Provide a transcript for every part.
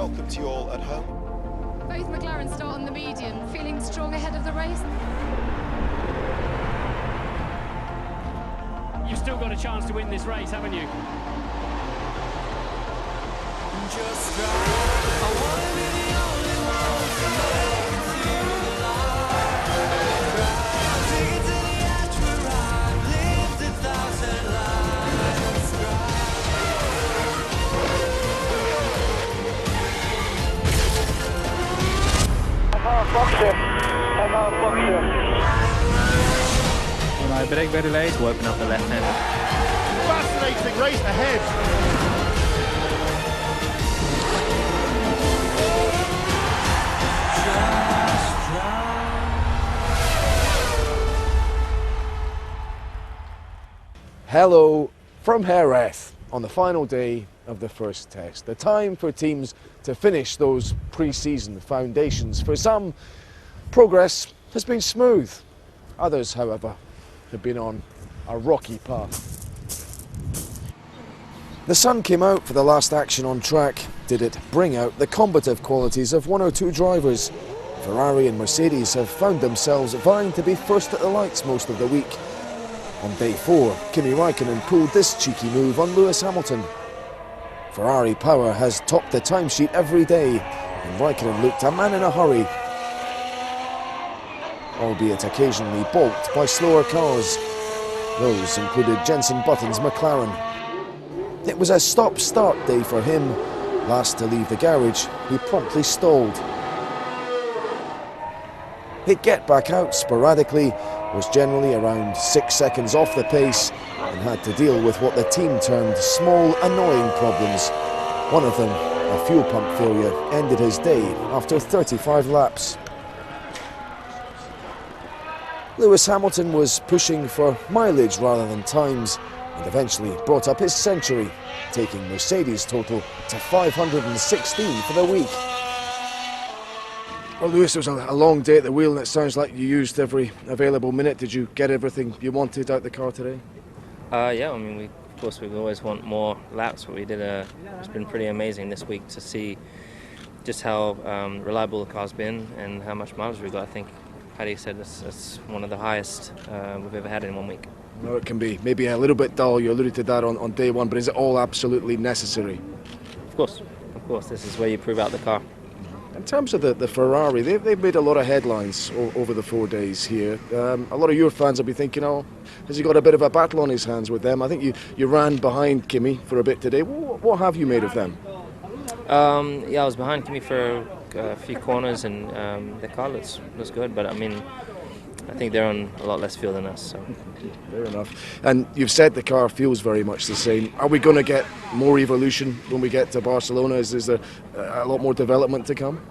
welcome to you all at home. Both McLaren start on the medium, feeling strong ahead of the race. You've still got a chance to win this race, haven't you? Just try. I wanna be the only one to make it to the light. I'll take it to the edge where I've lived 1,000 lives. I'm on boxer. When I brake very late, to open up the left hand. Fascinating race ahead. Hello from Jerez on the final day of the first test. The time for teams to finish those pre-season foundations. For some, progress has been smooth. Others, however, have been on a rocky path. The sun came out for the last action on track. Did it bring out the combative qualities of one or two drivers? Ferrari and Mercedes have found themselves vying to be first at the lights most of the week. On day 4, Kimi Raikkonen pulled this cheeky move on Lewis Hamilton. Ferrari power has topped the timesheet every day, and Raikkonen looked a man in a hurry, albeit occasionally balked by slower cars. Those included Jenson Button's McLaren. It was a stop-start day for him. Last to leave the garage, he promptly stalled. He'd get back out sporadically, was generally around 6 seconds off the pace, and had to deal with what the team termed small, annoying problems. One of them, a fuel pump failure, ended his day after 35 laps. Lewis Hamilton was pushing for mileage rather than times, and eventually brought up his century, taking Mercedes' total to 516 for the week. Well, Lewis, it was a long day at the wheel, and it sounds like you used every available minute. Did you get everything you wanted out the car today? Yeah, I mean, of course we always want more laps, but we did it's been pretty amazing this week to see just how reliable the car's been and how much mileage we got. I think Paddock said it's one of the highest we've ever had in 1 week. No, it can be maybe a little bit dull. You alluded to that on day 1, but is it all absolutely necessary? Of course. This is where you prove out the car. In terms of the Ferrari, they've made a lot of headlines over the 4 days here. A lot of your fans will be thinking, oh, has he got a bit of a battle on his hands with them? I think you ran behind Kimi for a bit today. What have you made of them? Yeah, I was behind Kimi for a few corners, and the car looks good, but I mean, I think they're on a lot less fuel than us. So. Fair enough. And you've said the car feels very much the same. Are we going to get more evolution when we get to Barcelona? Is there a lot more development to come?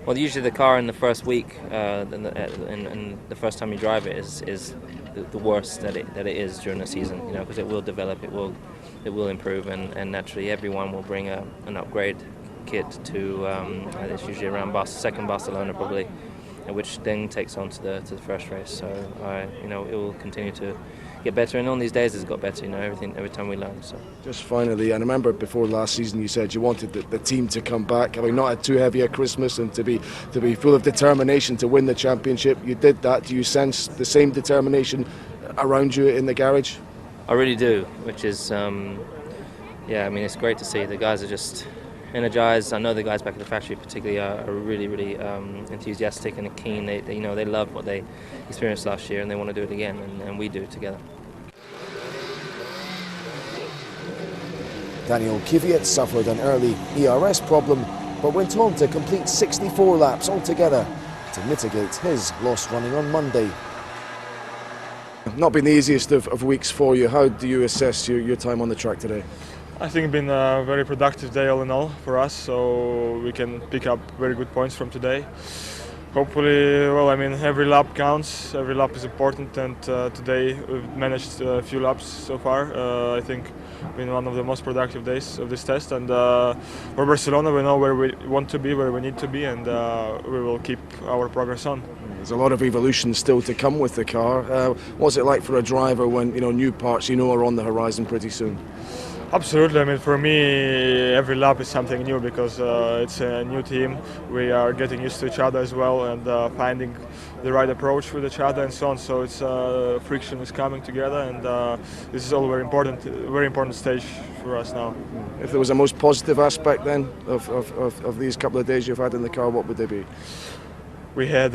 Well, usually the car in the first week, and the first time you drive it is the worst that it is during the season. You know, because it will develop, it will improve, and naturally everyone will bring an upgrade kit to. It's usually around second Barcelona probably, which then takes on to the first race. So it will continue to get better, and on these days it's got better. Every time we learn. So just finally, and I remember before last season you said you wanted the team to come back, having not had too heavy a Christmas, and to be full of determination to win the championship. You did that. Do you sense the same determination around you in the garage? I really do, which is I mean, it's great to see. The guys are just energized. I know the guys back at the factory particularly are really, really enthusiastic and keen. They love what they experienced last year, and they want to do it again, and we do it together. Daniel Kvyat suffered an early ERS problem, but went on to complete 64 laps altogether to mitigate his lost running on Monday. Not been the easiest of weeks for you. How do you assess your time on the track today? I think it's been a very productive day all in all for us, so we can pick up very good points from today. Hopefully, every lap counts, every lap is important, and today we've managed a few laps so far. I think it's been one of the most productive days of this test, and for Barcelona we know where we want to be, where we need to be, and we will keep our progress on. There's a lot of evolution still to come with the car. What's it like for a driver when new parts are on the horizon pretty soon? Absolutely. I mean, for me, every lap is something new because it's a new team. We are getting used to each other as well and finding the right approach with each other and so on. So it's friction is coming together, and this is all very important stage for us now. If there was a most positive aspect then of these couple of days you've had in the car, what would they be? We had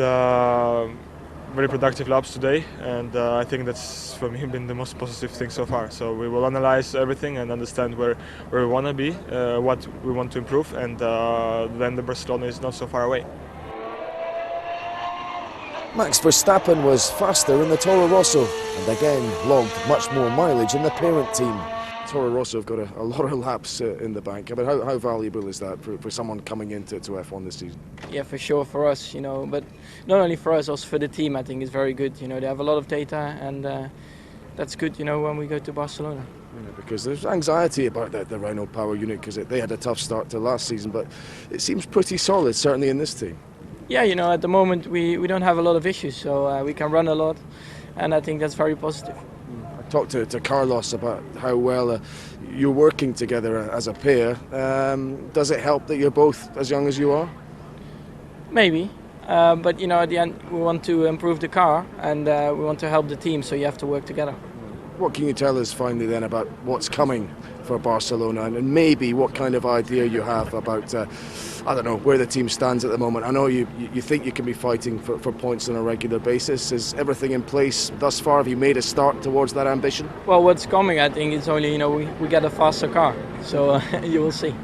very productive laps today, and I think that's for me been the most positive thing so far. So we will analyze everything and understand where we want to be, what we want to improve, and then the Barcelona is not so far away. Max Verstappen was faster in the Toro Rosso and again logged much more mileage in the parent team. Toro Rosso have got a lot of laps in the bank. But how valuable is that for someone coming into F1 this season? Yeah, for sure for us, but not only for us, also for the team. I think it's very good. They have a lot of data, and that's good. When we go to Barcelona. Yeah, because there's anxiety about the Renault power unit because they had a tough start to last season, but it seems pretty solid, certainly in this team. Yeah, at the moment we don't have a lot of issues, so we can run a lot, and I think that's very positive. I talked to Carlos about how well you're working together as a pair. Does it help that you're both as young as you are? Maybe, but at the end we want to improve the car, and we want to help the team, so you have to work together. What can you tell us finally then about what's coming for Barcelona, and maybe what kind of idea you have about, I don't know, where the team stands at the moment? I know you think you can be fighting for points on a regular basis. Is everything in place thus far? Have you made a start towards that ambition? Well, what's coming, I think it's only, we get a faster car, so you will see.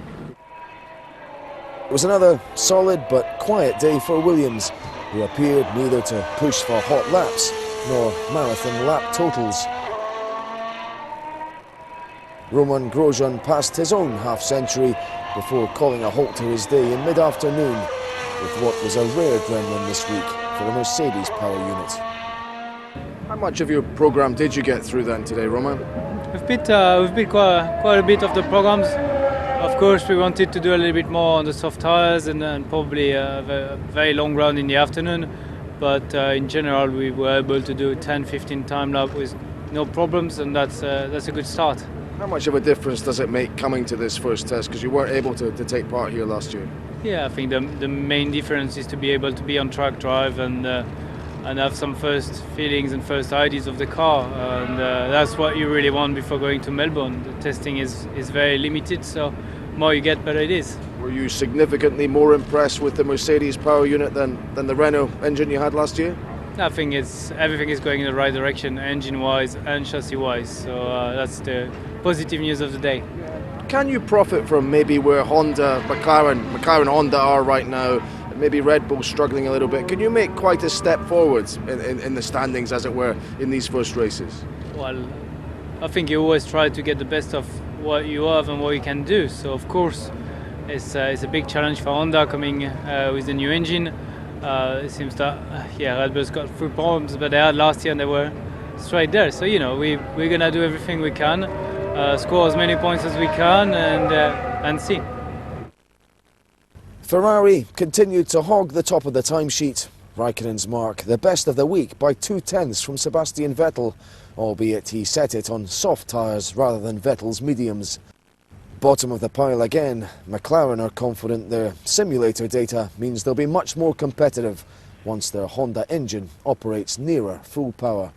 It was another solid but quiet day for Williams, who appeared neither to push for hot laps nor marathon lap totals. Roman Grosjean passed his own half-century before calling a halt to his day in mid-afternoon with what was a rare gremlin this week for the Mercedes power unit. How much of your programme did you get through then today, Roman? We've beat quite a bit of the programs. Of course, we wanted to do a little bit more on the soft tyres and probably a very long run in the afternoon. But in general, we were able to do 10-15 time lap with no problems, and that's a good start. How much of a difference does it make coming to this first test, because you weren't able to take part here last year? Yeah, I think the main difference is to be able to be on track drive and have some first feelings and first ideas of the car, and that's what you really want before going to Melbourne. The testing is very limited, so more you get, better it is. Were you significantly more impressed with the Mercedes power unit than the Renault engine you had last year? I think everything is going in the right direction, engine-wise and chassis-wise, so that's the positive news of the day. Can you profit from maybe where McLaren Honda are right now, maybe Red Bull struggling a little bit? Can you make quite a step forward in the standings, as it were, in these first races? Well, I think you always try to get the best of what you have and what you can do, so of course it's a big challenge for Honda coming with the new engine. It seems that Red Bull's got few problems, but they had last year and they were straight there. So we're gonna do everything we can, score as many points as we can, and see. Ferrari continued to hog the top of the timesheet. Raikkonen's mark, the best of the week by 2/10 from Sebastian Vettel, albeit he set it on soft tyres rather than Vettel's mediums. Bottom of the pile again, McLaren are confident their simulator data means they'll be much more competitive once their Honda engine operates nearer full power.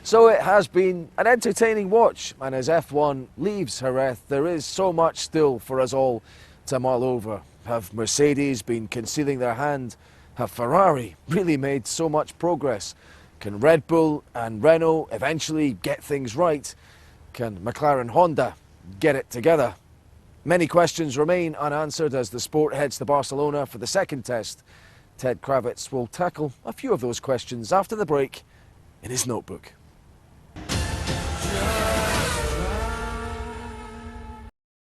So it has been an entertaining watch, and as F1 leaves Jerez, there is so much still for us all to mull over. Have Mercedes been concealing their hand? Have Ferrari really made so much progress? Can Red Bull and Renault eventually get things right? Can McLaren Honda get it together? Many questions remain unanswered as the sport heads to Barcelona for the second test. Ted Kravitz will tackle a few of those questions after the break in his notebook.